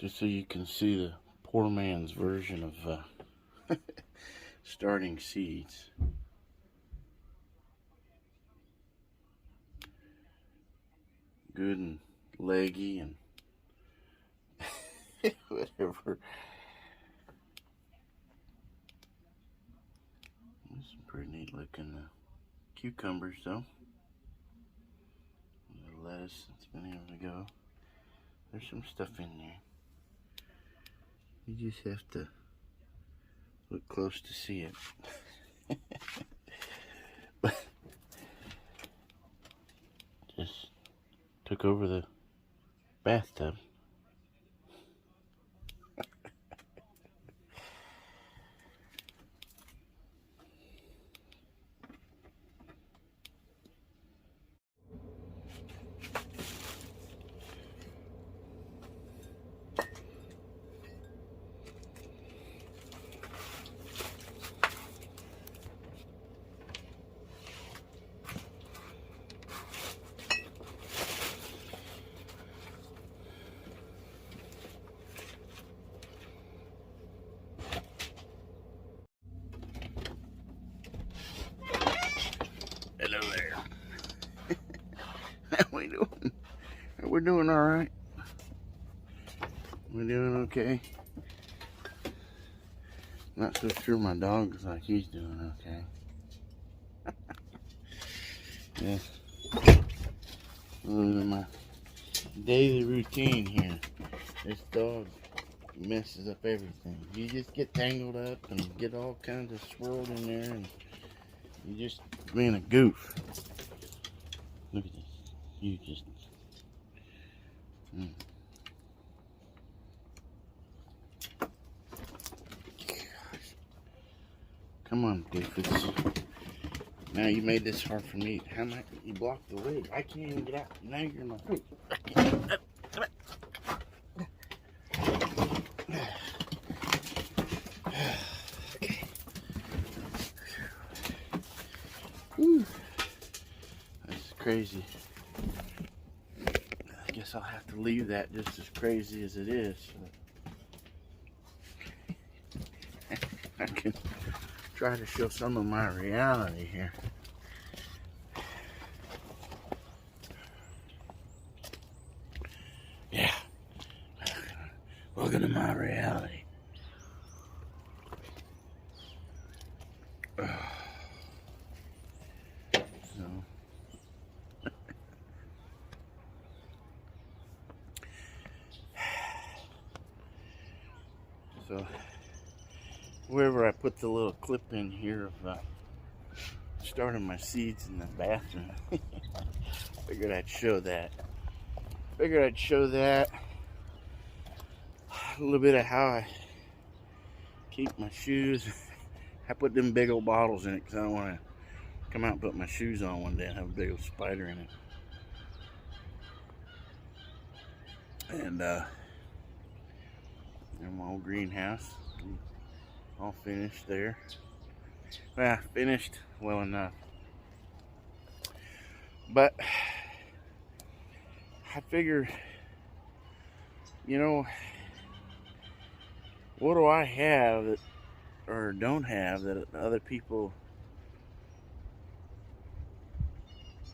just so you can see the poor man's version of starting seeds. Good and leggy and whatever. There's some pretty neat looking cucumbers though. The lettuce that's been able to go. There's some stuff in there. You just have to look close to see it. But just took over the bathtub. Hello there. How we doing? We're doing all right. We're doing okay. Not so sure my dog's like he's doing okay. Yeah. My daily routine here. This dog messes up everything. You just get tangled up and get all kinds of swirled in there, and you just being a goof. Look at this. You just. Gosh. Come on, goofies. Now you made this hard for me. How am I? You blocked the lid. I can't even get out. Now you're in my food. Okay. Whew. That's crazy. I guess I'll have to leave that just as crazy as it is. I can try to show some of my reality here. Yeah. Welcome to my reality. So wherever I put the little clip in here of starting my seeds in the bathroom, figured I'd show that. A little bit of how I keep my shoes. I put them big old bottles in it because I don't want to come out and put my shoes on one day and have a big old spider in it. And my old greenhouse, all finished there. Well, finished well enough. But I figure, you know, what do I have that, or don't have, that other people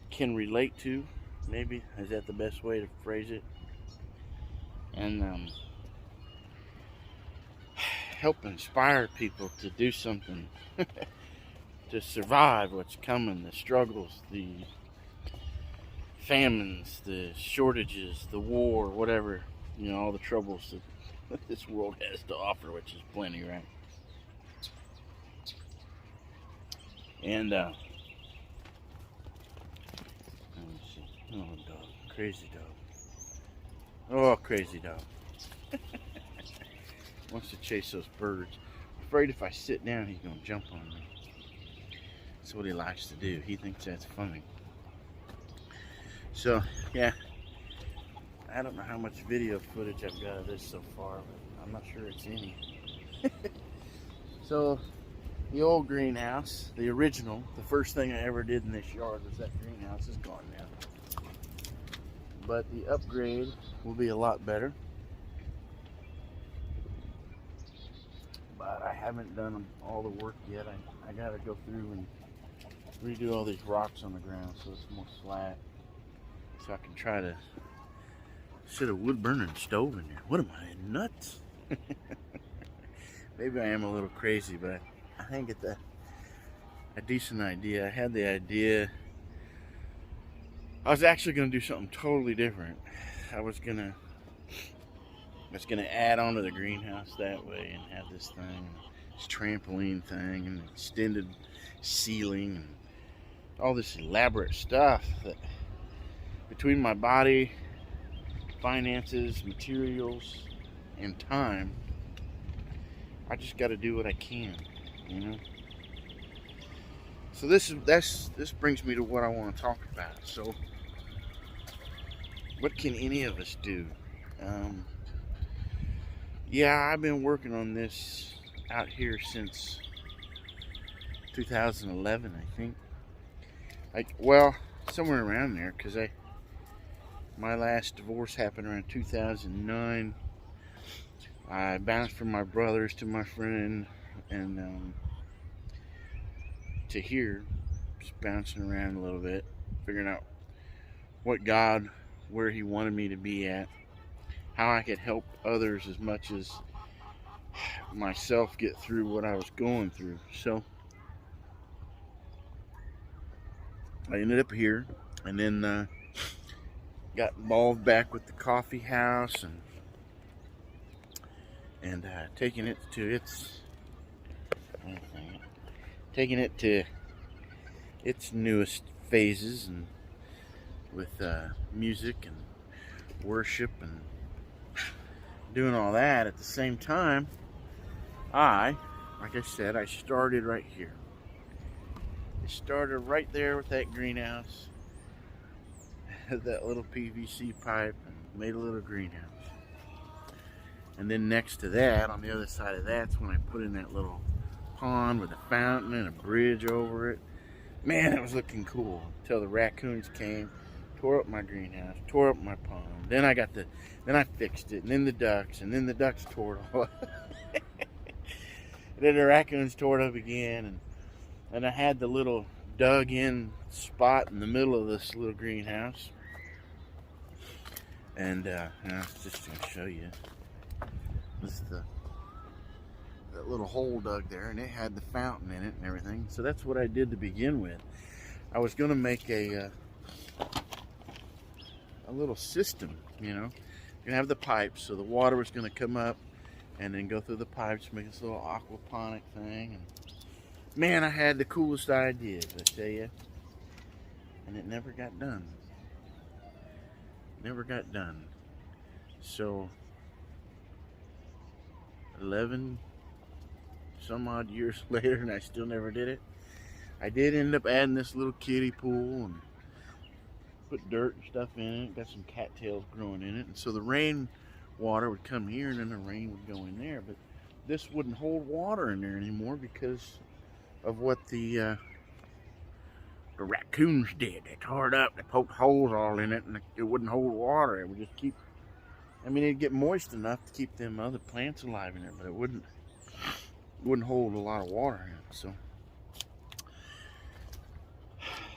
can relate to? Maybe, is that the best way to phrase it? And help inspire people to do something to survive what's coming, the struggles, the famines, the shortages, the war, whatever, you know, all the troubles that this world has to offer, which is plenty, right? And let me see. Oh, dog, crazy dog. Oh, crazy dog. Wants to chase those birds. I'm afraid if I sit down, he's gonna jump on me. That's what he likes to do. He thinks that's funny. So, yeah, I don't know how much video footage I've got of this so far, but I'm not sure it's any. So, the old greenhouse, the original, the first thing I ever did in this yard was that greenhouse is gone now. But the upgrade will be a lot better. haven't done all the work yet. I gotta go through and redo all these rocks on the ground so it's more flat. So I can try to set a wood burning stove in there. What am I, nuts? Maybe I am a little crazy, but I think it's a decent idea. I had the idea. I was actually going to do something totally different. I was gonna add on to the greenhouse that way and have this thing, this trampoline thing, and extended ceiling, and all this elaborate stuff that between my body, finances, materials, and time, I just got to do what I can, you know. So this brings me to what I want to talk about. So, what can any of us do? Yeah, I've been working on this out here since 2011, I think. Well, somewhere around there, because my last divorce happened around 2009. I bounced from my brothers to my friend, and to here, just bouncing around a little bit, figuring out where He wanted me to be at, how I could help others as much as myself get through what I was going through. So I ended up here, and then got involved back with the coffee house and taking it to its newest phases, and with music and worship and doing all that. At the same time, like I said, I started right here. I started right there with that greenhouse, that little PVC pipe, and made a little greenhouse. And then next to that, on the other side of that's when I put in that little pond with a fountain and a bridge over it. Man, it was looking cool until the raccoons came, tore up my greenhouse, tore up my pond. Then I fixed it, and then the ducks tore it all up. And then the raccoons tore it up again, and I had the little dug-in spot in the middle of this little greenhouse. And I was just going to show you. This is that little hole dug there, and it had the fountain in it and everything. So that's what I did to begin with. I was going to make a little system, you know. You're going to have the pipes, so the water was going to come up and then go through the pipes, make this little aquaponic thing. And man, I had the coolest ideas, I tell you. And it never got done. Never got done. So 11 some odd years later, and I still never did it. I did end up adding this little kiddie pool and put dirt and stuff in it. Got some cattails growing in it, and so the rain water would come here and then the rain would go in there. But this wouldn't hold water in there anymore because of what the raccoons did. They tore it up, they poked holes all in it, and it wouldn't hold water. It would just keep, it'd get moist enough to keep them other plants alive in there, but it wouldn't hold a lot of water in it. So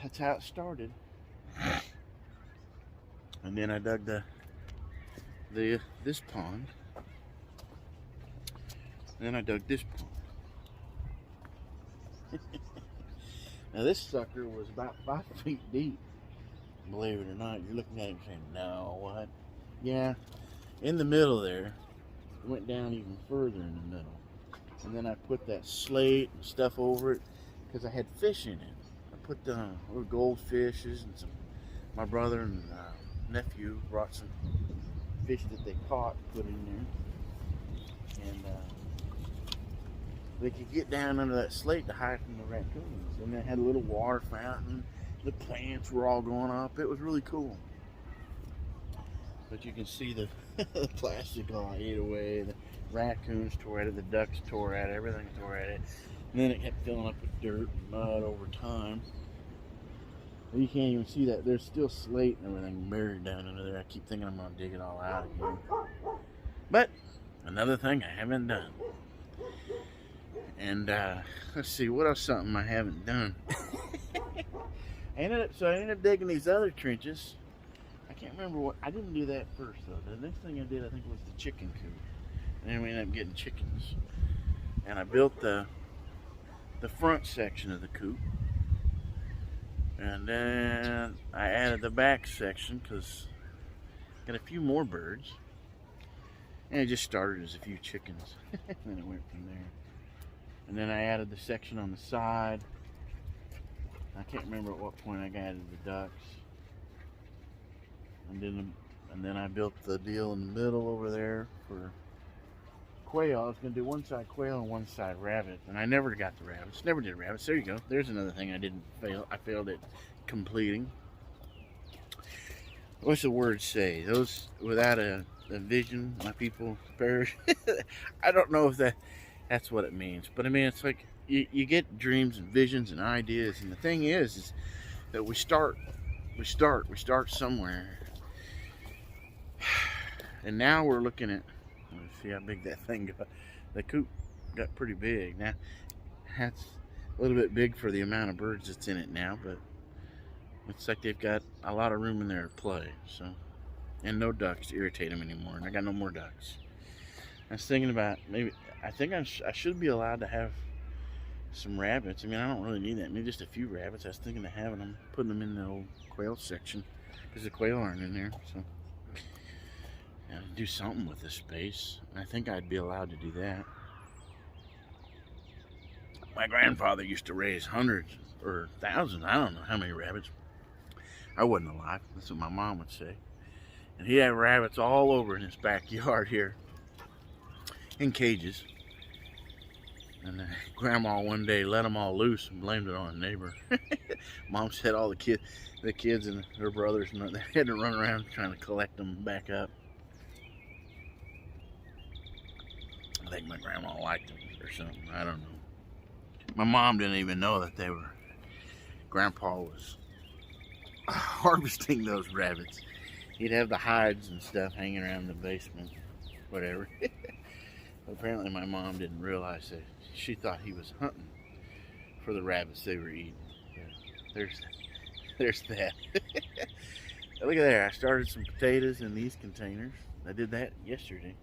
that's how it started. And then I dug this pond. And then I dug this pond. Now this sucker was about 5 feet deep. Believe it or not, you're looking at it and saying, no, what? Yeah, in the middle there, it went down even further in the middle. And then I put that slate and stuff over it because I had fish in it. I put little goldfishes and my brother and nephew brought some fish that they caught and put in there. And they could get down under that slate to hide from the raccoons. And they had a little water fountain. The plants were all going up. It was really cool. But you can see the plastic all ate away. The raccoons tore at it. The ducks tore at it. Everything tore at it. And then it kept filling up with dirt and mud over time. You can't even see that. There's still slate and everything buried down under there. I keep thinking I'm going to dig it all out again. But another thing I haven't done. And let's see, what else something I haven't done. I ended up digging these other trenches. I can't remember what, I didn't do that first though. The next thing I did, I think, was the chicken coop. And then we ended up getting chickens. And I built the front section of the coop. And then I added the back section because got a few more birds. And it just started as a few chickens. And then it went from there. And then I added the section on the side. I can't remember at what point I added the ducks. And then I built the deal in the middle over there for quail. I was going to do one side quail and one side rabbit. And I never got the rabbits. Never did rabbits. There you go. There's another thing I failed at completing. What's the word say? Those without a vision, my people perish. I don't know if that's what it means. But I mean, it's like you get dreams and visions and ideas. And the thing is that we start somewhere. And now we're looking at, let's see how big that thing got. The coop got pretty big. Now, that's a little bit big for the amount of birds that's in it now, but looks like they've got a lot of room in there to play. So, and no ducks to irritate them anymore. And I got no more ducks. I was thinking about I think I should be allowed to have some rabbits. I mean, I don't really need that. Maybe just a few rabbits. I was thinking of putting them in the old quail section because the quail aren't in there. So, yeah, do something with this space. I think I'd be allowed to do that. My grandfather used to raise hundreds or thousands. I don't know how many rabbits. I wasn't alive. That's what my mom would say. And he had rabbits all over in his backyard here, in cages. And Grandma one day let them all loose and blamed it on a neighbor. Mom said all the kids and their brothers, and they had to run around trying to collect them back up. I think my grandma liked them or something. I don't know. My mom didn't even know that Grandpa was harvesting those rabbits. He'd have the hides and stuff hanging around the basement, whatever. Apparently my mom didn't realize that. She thought he was hunting for the rabbits they were eating. Yeah, there's that. Look at there. I started some potatoes in these containers. I did that yesterday.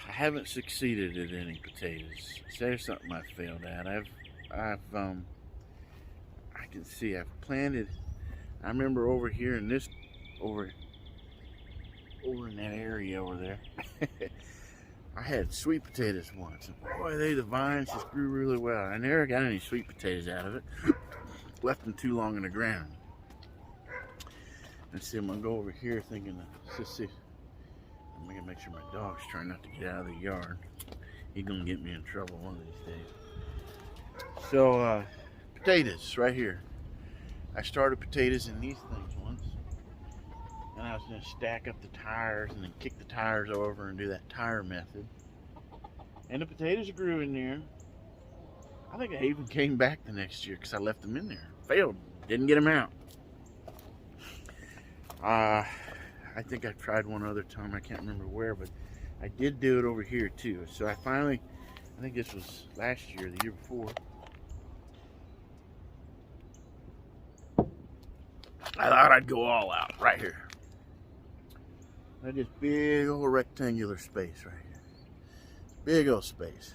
I haven't succeeded at any potatoes. There's something I failed at. I can see I've planted. I remember over here in this over in that area over there. I had sweet potatoes once. And boy, the vines just grew really well. I never got any sweet potatoes out of it. Left them too long in the ground. Let's see, I'm gonna go over here thinking, let's see. I'm gonna make sure my dog's trying not to get out of the yard. He's gonna get me in trouble one of these days. So, potatoes right here. I started potatoes in these things once. And I was gonna stack up the tires and then kick the tires over and do that tire method. And the potatoes grew in there. I think I even came back the next year because I left them in there. Failed, didn't get them out. I think I tried one other time, I can't remember where, but I did do it over here too. So I think this was last year, the year before. I thought I'd go all out right here. At this big old rectangular space right here. Big old space.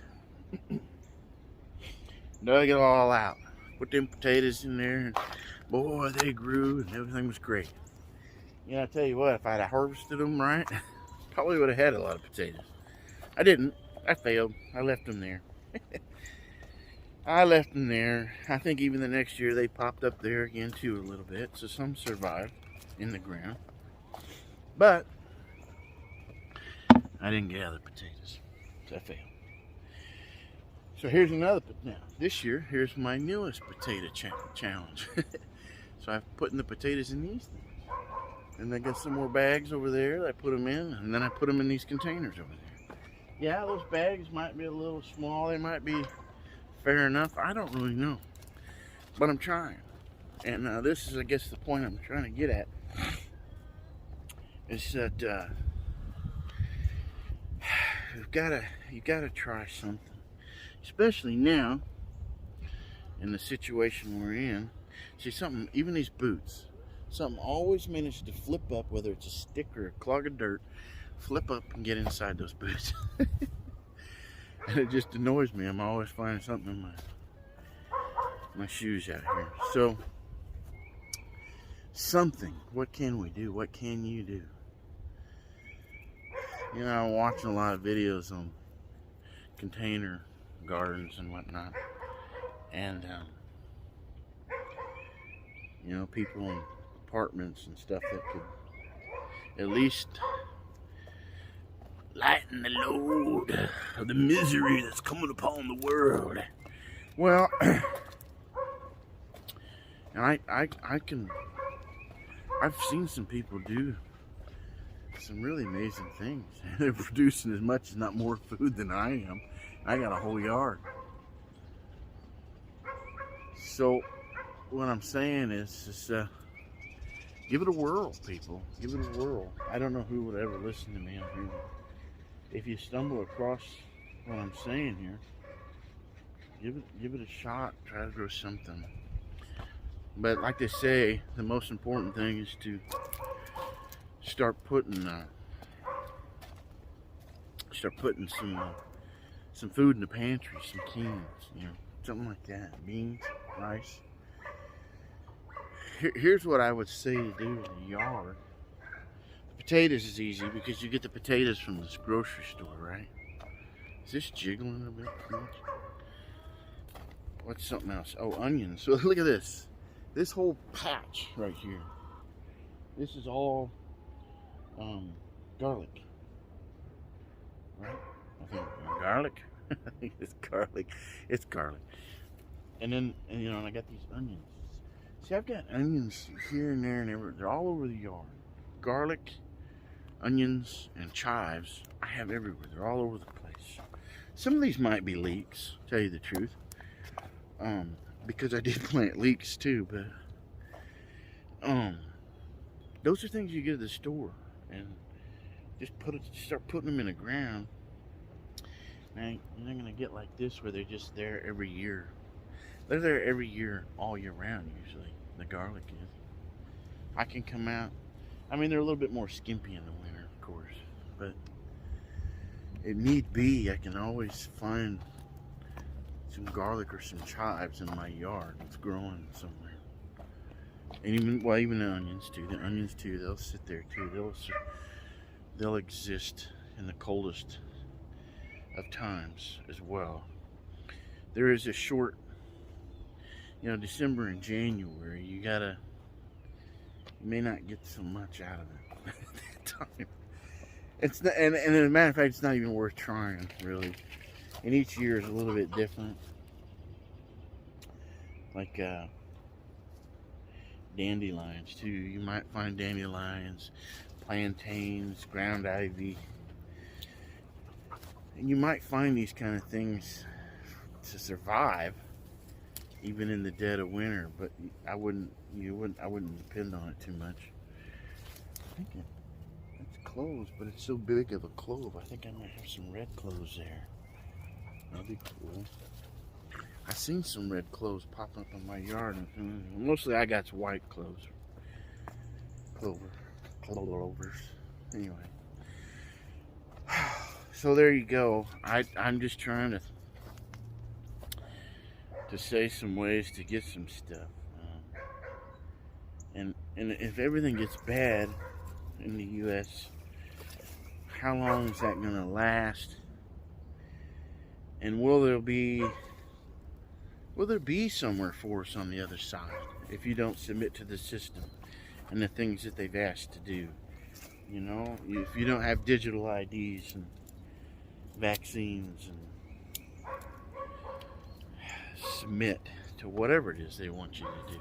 Dug it all out. Put them potatoes in there, and boy, they grew and everything was great. You know, I tell you what, if I'd have harvested them right, probably would have had a lot of potatoes. I didn't. I failed. I left them there. I left them there. I think even the next year they popped up there again too a little bit. So some survived in the ground. But I didn't gather potatoes. So I failed. So here's another, now this year, here's my newest potato challenge. So I've put the potatoes in these things. And I got some more bags over there. I put them in, and then I put them in these containers over there. Yeah, those bags might be a little small. They might be fair enough. I don't really know. But I'm trying. And this is, I guess, the point I'm trying to get at. Is that you gotta try something, especially now in the situation we're in. See, something, even these boots, something always manages to flip up, whether it's a stick or a clog of dirt, flip up and get inside those boots. And it just annoys me. I'm always finding something in my shoes out here. So, something. What can we do? What can you do? You know, I'm watching a lot of videos on container gardens and whatnot. And, you know, people in apartments and stuff that could at least lighten the load of the misery that's coming upon the world. Well, and I've seen some people do some really amazing things. They're producing as much, if not more, food than I am. I got a whole yard. So, what I'm saying is just give it a whirl, people. Give it a whirl. I don't know who would ever listen to me on here. If you stumble across what I'm saying here, give it a shot. Try to grow something. But like they say, the most important thing is to start putting some food in the pantry, some cans, you know, something like that. Beans, rice. Here's what I would say to do in the yard. The potatoes is easy because you get the potatoes from this grocery store, right? Is this jiggling a bit too much? What's something else? Oh, onions. So look at this. This whole patch right here. This is all garlic. Right? I think garlic. I think it's garlic. It's garlic. And then, you know, and I got these onions. See, I've got onions here and there and everywhere. They're all over the yard. Garlic, onions, and chives, I have everywhere. They're all over the place. Some of these might be leeks, to tell you the truth. Because I did plant leeks too, but those are things you get at the store, and just start putting them in the ground. Now, you're not gonna get like this where they're just there every year. They're there every year, all year round, usually. The garlic is. I can come out. I mean, they're a little bit more skimpy in the winter, of course. But if need be, I can always find some garlic or some chives in my yard that's growing somewhere. And even the onions too. The onions too, they'll sit there too. They'll exist in the coldest of times as well. There is a short, you know, December and January, you may not get so much out of it at that time. It's not, and as a matter of fact, it's not even worth trying, really. And each year is a little bit different. Like dandelions too. You might find dandelions, plantains, ground ivy. And you might find these kind of things to survive even in the dead of winter, but I wouldn't depend on it too much. I think it's cloves, but it's so big of a clove. I think I might have some red cloves there. That'd be cool. I seen some red cloves popping up in my yard, and mostly I got white cloves. Clovers. Anyway. So there you go. I'm just trying to say some ways to get some stuff. And if everything gets bad in the U.S., how long is that going to last? And will there be somewhere for us on the other side if you don't submit to the system and the things that they've asked to do? You know, if you don't have digital IDs and vaccines and submit to whatever it is they want you to do.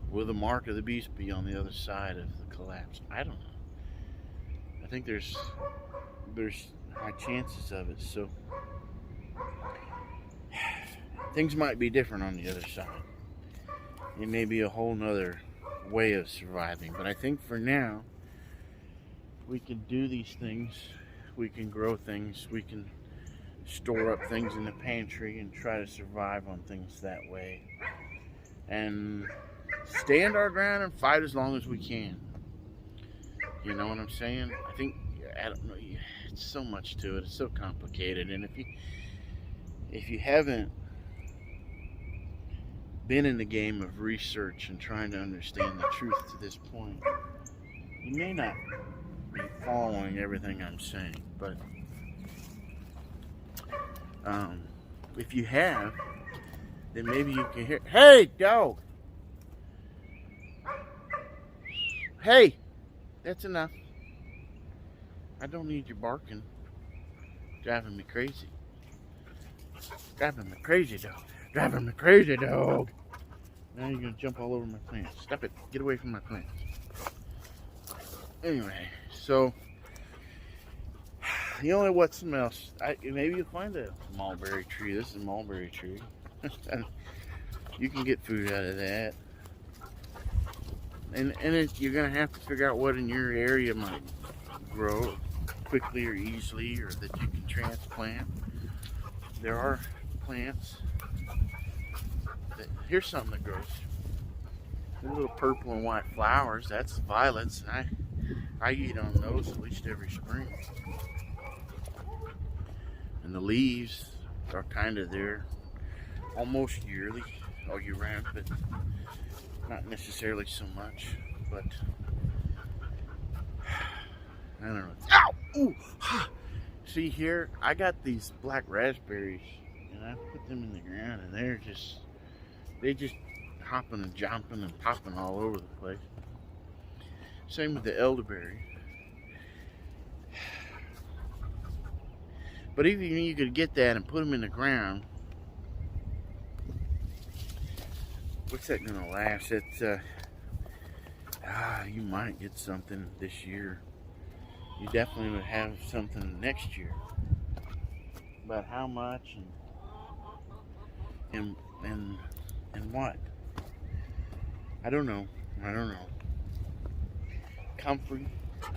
Will the mark of the beast be on the other side of the collapse? I don't know. I think there's high chances of it, so things might be different on the other side. It may be a whole nother way of surviving, but I think for now we can do these things we can grow things, we can store up things in the pantry and try to survive on things that way. And stand our ground and fight as long as we can. You know what I'm saying? I think, I don't know, it's so much to it. It's so complicated. And if you haven't been in the game of research and trying to understand the truth to this point, you may not be following everything I'm saying. But if you have, then maybe you can hear. Hey, dog! Hey! That's enough. I don't need your barking. Driving me crazy. Driving me crazy, dog. Driving me crazy, dog. Now you're going to jump all over my plants. Stop it. Get away from my plants. Anyway, so you know what else? Maybe you'll find a mulberry tree. This is a mulberry tree. You can get food out of that. And you're going to have to figure out what in your area might grow quickly or easily, or that you can transplant. There are plants. Here's something that grows. The little purple and white flowers, that's violets. And I eat on those at least every spring. And the leaves are kind of there almost yearly, all year round, but not necessarily so much. But I don't know. Ow! Ooh! See here, I got these black raspberries, and I put them in the ground, and they just hopping and jumping and popping all over the place. Same with the elderberry. But even you could get that and put them in the ground, what's that gonna last? It's you might get something this year. You definitely would have something next year. But how much and what? I don't know. Comfrey.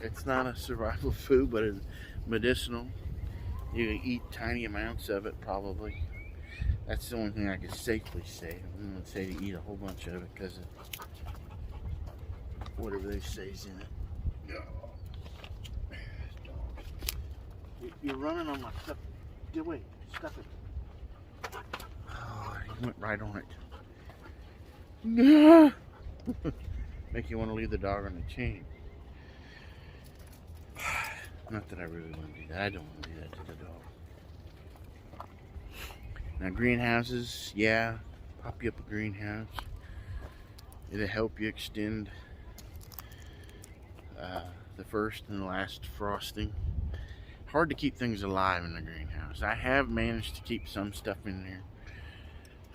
It's not a survival food, but it's medicinal. You can eat tiny amounts of it, probably. That's the only thing I can safely say. I'm going to say to eat a whole bunch of it because of whatever they say is in it. You're running on my stuff. Get away. Stop it. Oh, you went right on it. Make you want to leave the dog on the chain. Not that I really want to do that. I don't want to do that to the dog. Now, greenhouses, yeah. Pop you up a greenhouse. It'll help you extend the first and the last frosting. Hard to keep things alive in the greenhouse. I have managed to keep some stuff in there.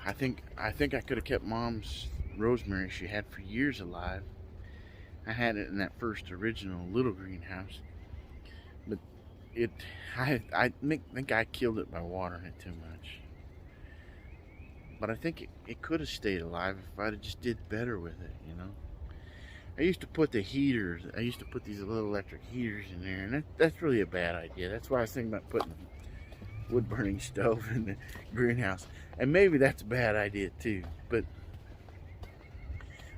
I think I could have kept Mom's rosemary she had for years alive. I had it in that first original little greenhouse, but I think I killed it by watering it too much. But I think it could have stayed alive if I'd have just did better with it, you know. I used to put the heaters. I used to put these little electric heaters in there, and that's really a bad idea. That's why I was thinking about putting a wood burning stove in the greenhouse, and maybe that's a bad idea too. But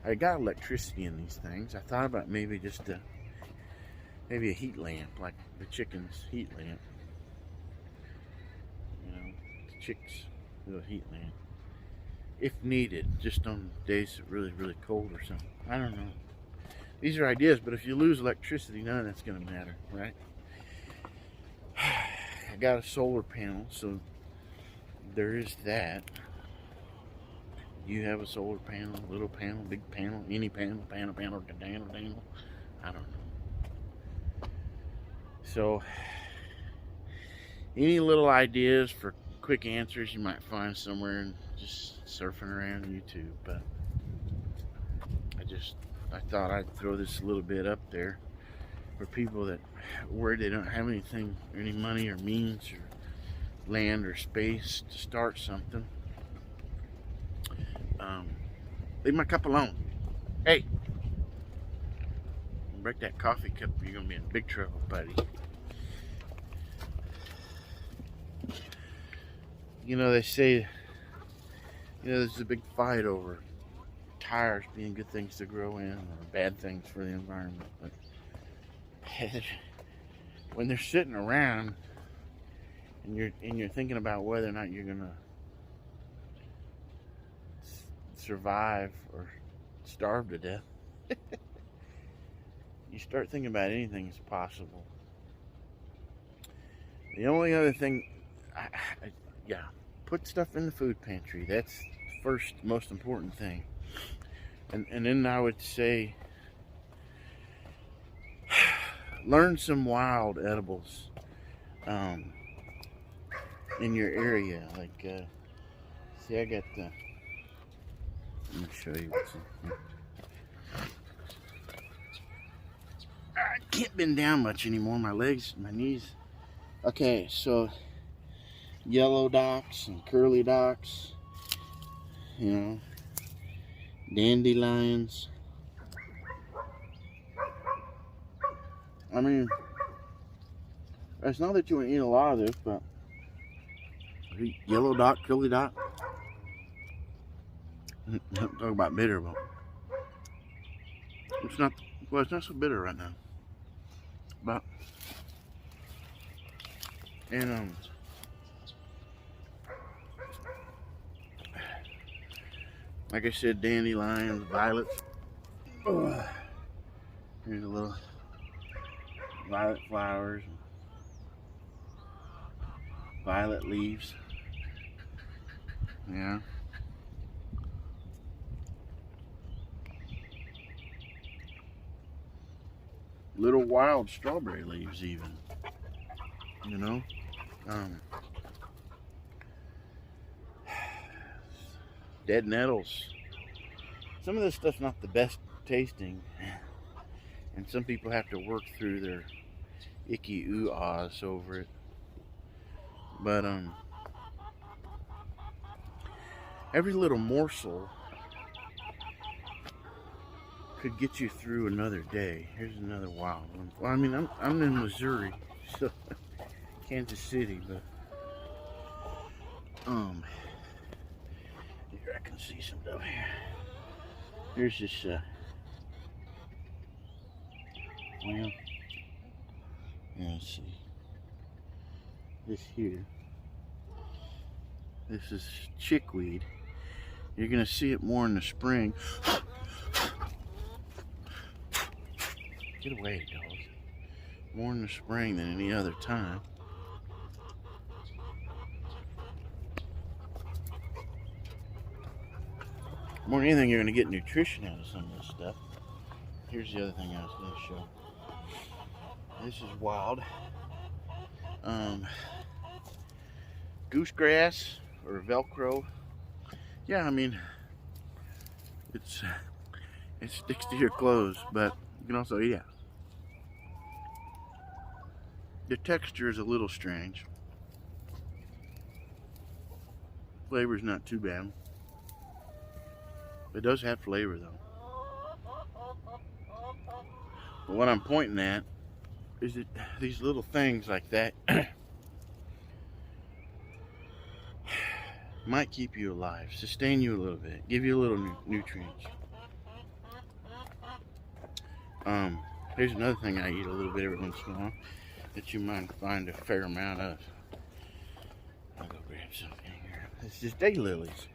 I got electricity in these things. I thought about maybe just maybe a heat lamp, like the chickens' heat lamp. You know, the chicks' little heat lamp, if needed, just on days that really, really cold or something. I don't know. These are ideas, but if you lose electricity, none of that's going to matter, right? I got a solar panel, so there is that. You have a solar panel, little panel, big panel, any panel, panel, I don't know. So, any little ideas for quick answers you might find somewhere and just surfing around YouTube, but I thought I'd throw this a little bit up there for people that where they don't have anything, any money or means or land or space to start something. Leave my cup alone. Hey, break that coffee cup or you're gonna be in big trouble, buddy. You know, they say, there's a big fight over tires being good things to grow in or bad things for the environment. But when they're sitting around and you're thinking about whether or not you're gonna survive or starve to death, you start thinking about anything is possible. The only other thing, put stuff in the food pantry. That's the first most important thing. And then I would say, learn some wild edibles in your area. Like, see, I got the. Let me show you what's in here. I can't bend down much anymore. My legs, my knees. Okay, so yellow docks and curly docks, dandelions. I mean, it's not that you want to eat a lot of this, but yellow dock, curly dock. Talk about bitter, but it's not. Well, it's not so bitter right now. But like I said, dandelions, violets. Oh, here's a little violet flowers, violet leaves. Yeah. Little wild strawberry leaves, even. Dead nettles. Some of this stuff's not the best tasting, and some people have to work through their icky ooh-ahs over it. But every little morsel could get you through another day. Here's another wild one. Well, I mean, I'm in Missouri, so Kansas City, but here I can see some down here. Here's this well, let's see. This here. This is chickweed. You're gonna see it more in the spring. Get away, dogs. More in the spring than any other time. More than anything, you're going to get nutrition out of some of this stuff. Here's the other thing I was going to show. This is wild. Goosegrass or Velcro. Yeah, I mean, it sticks to your clothes, but you can also eat it. The texture is a little strange. Flavor's not too bad. It does have flavor though. But what I'm pointing at is that these little things like that might keep you alive, sustain you a little bit, give you a little nutrients. Here's another thing I eat a little bit every once in a while that you might find a fair amount of. I'll go grab something here. This is daylilies.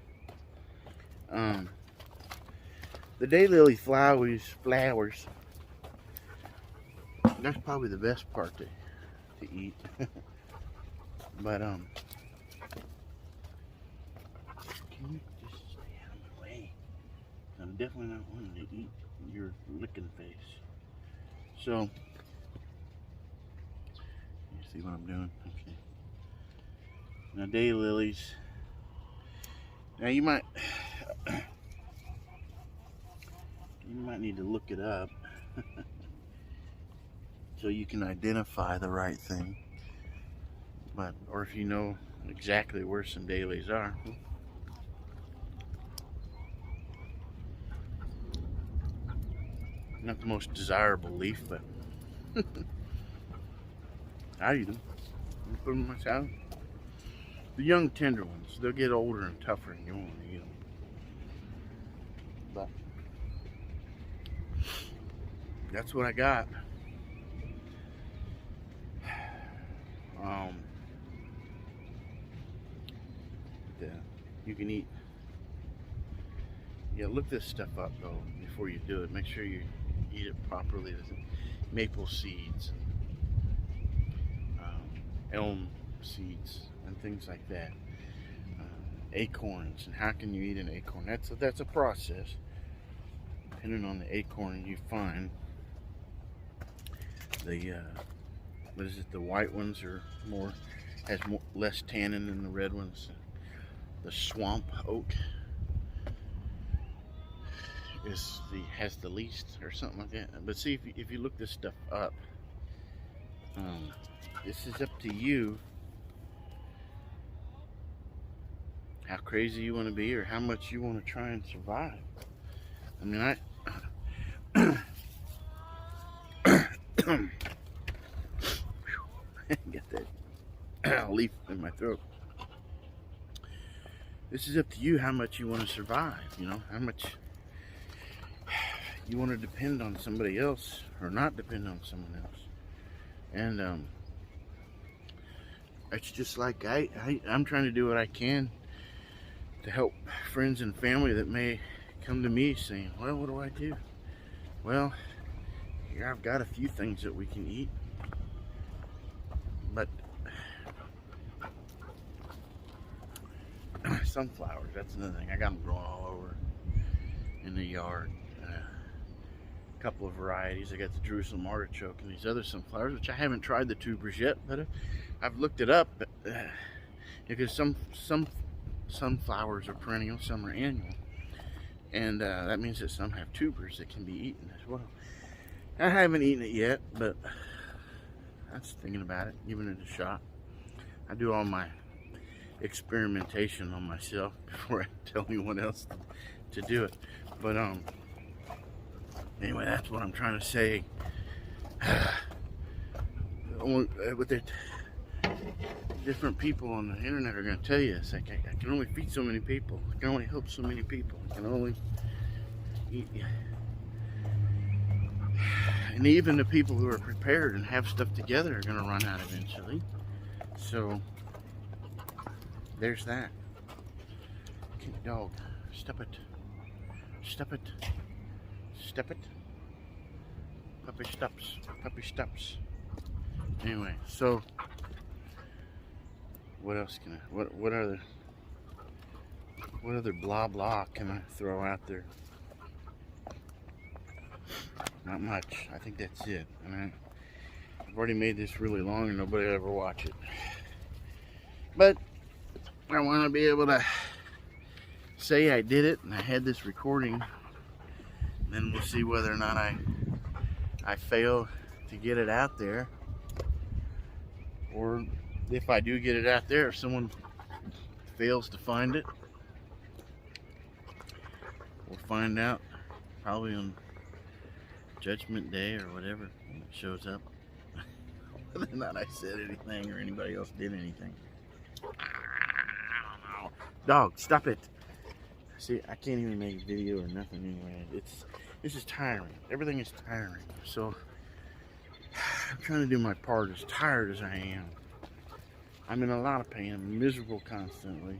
The daylily flowers, that's probably the best part to eat. But can you just stay out of my way? I'm definitely not wanting to eat your licking face. So, you see what I'm doing? Okay. Now daylilies. Now you might need to look it up so you can identify the right thing. Or if you know exactly where some daylilies are. Not the most desirable leaf, but I eat them. I put them in my salad. The young tender ones, they'll get older and tougher and you won't want to eat them. But that's what I got. You can eat. Yeah, look this stuff up though before you do it. Make sure you eat it properly. There's maple seeds, elm seeds, and things like that. Acorns, and how can you eat an acorn? That's a process. Depending on the acorn you find, the what is it? The white ones are less tannin than the red ones. The swamp oak has the least, or something like that. But see, if you look this stuff up, this is up to you how crazy you want to be or how much you want to try and survive. I mean, get that leaf in my throat. This is up to you how much you want to survive, you know, how much you want to depend on somebody else or not depend on someone else. And it's just like I'm trying to do what I can to help friends and family that may come to me saying, well, what do I do? Well, here I've got a few things that we can eat, but sunflowers, that's another thing. I got them growing all over in the yard. A couple of varieties. I got the Jerusalem artichoke and these other sunflowers, which I haven't tried the tubers yet, but I've looked it up because some sunflowers are perennial, some are annual, and that means that some have tubers that can be eaten as well. I haven't eaten it yet, but I was thinking about it, giving it a shot. I do all my experimentation on myself before I tell anyone else to do it. But anyway, that's what I'm trying to say. With it, different people on the internet are going to tell you, it's like, I can only feed so many people. I can only help so many people. I can only eat. And even the people who are prepared and have stuff together are going to run out eventually. So there's that. Dog, stop it. Stop it. Step it. Puppy stops. Puppy stops. Anyway, so what else can I, what other blah blah can I throw out there? Not much. I think that's it. I mean, I've already made this really long and nobody will ever watch it. But I want to be able to say I did it and I had this recording. Then we'll see whether or not I fail to get it out there, or if I do get it out there, if someone fails to find it, we'll find out probably on Judgment Day or whatever when it shows up, whether or not I said anything or anybody else did anything. I don't know. Dog, stop it. See, I can't even make a video or nothing anyway. This is tiring. Everything is tiring. So I'm trying to do my part, as tired as I am. I'm in a lot of pain. I'm miserable constantly.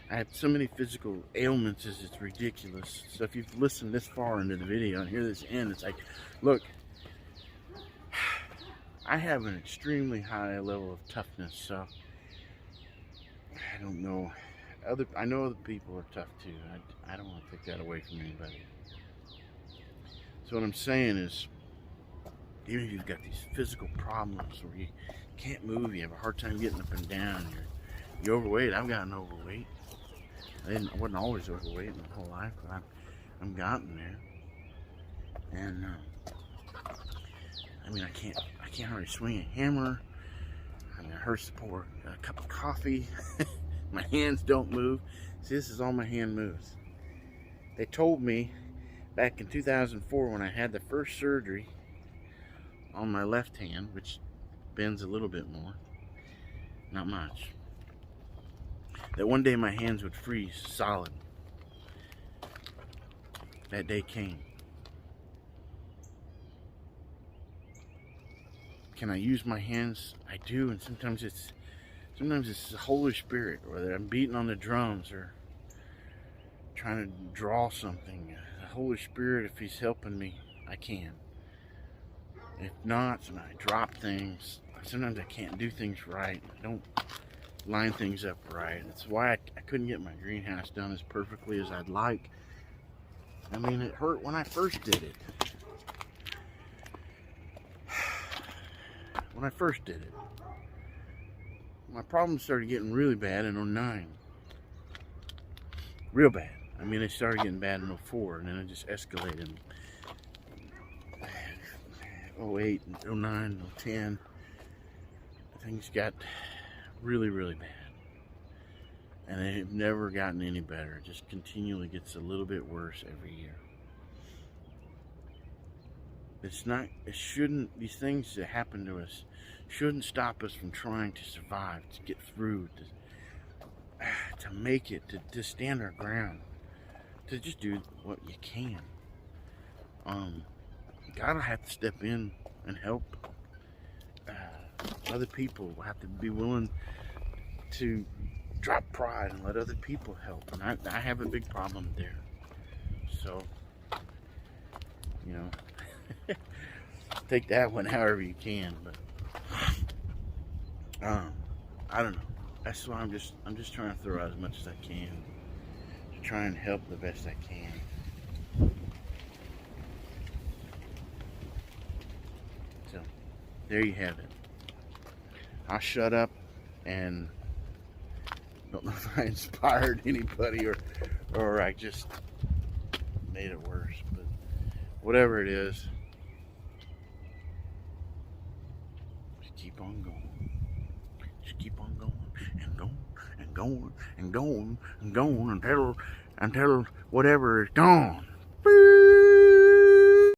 I have so many physical ailments, it's ridiculous. So if you've listened this far into the video and hear this end, it's like, look, I have an extremely high level of toughness, so I don't know. I know other people are tough too. I don't want to take that away from anybody. So what I'm saying is, even if you've got these physical problems where you can't move, you have a hard time getting up and down, you're overweight. I've gotten overweight. I wasn't always overweight my whole life, but I'm gotten there. And I mean, I can't hardly swing a hammer. I mean, it hurts to pour a cup of coffee. My hands don't move. See, this is all my hand moves. They told me back in 2004 when I had the first surgery on my left hand, which bends a little bit more, not much. that one day my hands would freeze solid. That day came. Can I use my hands? I do, and sometimes it's the Holy Spirit, or that I'm beating on the drums, or trying to draw something. The Holy Spirit, if He's helping me, I can. If not, and I drop things. Sometimes I can't do things right. I don't line things up right. That's why I couldn't get my greenhouse done as perfectly as I'd like. I mean, it hurt when I first did it. When I first did it. My problems started getting really bad in 09. Real bad. I mean, it started getting bad in 04, and then it just escalated. 08, 09, 10. Things got really, really bad. And they've never gotten any better. It just continually gets a little bit worse every year. These things that happen to us shouldn't stop us from trying to survive, to get through, to make it, to stand our ground, to just do what you can. God will have to step in and help. Other people will have to be willing to drop pride and let other people help. And I have a big problem there. So, you know, take that one however you can. But I don't know. That's why I'm just trying to throw out as much as I can to try and help the best I can. So there you have it. I'll shut up, and don't know if I inspired anybody or I just made it worse, but whatever it is, just keep on going. Just keep on going and going and going and going and going until whatever is gone.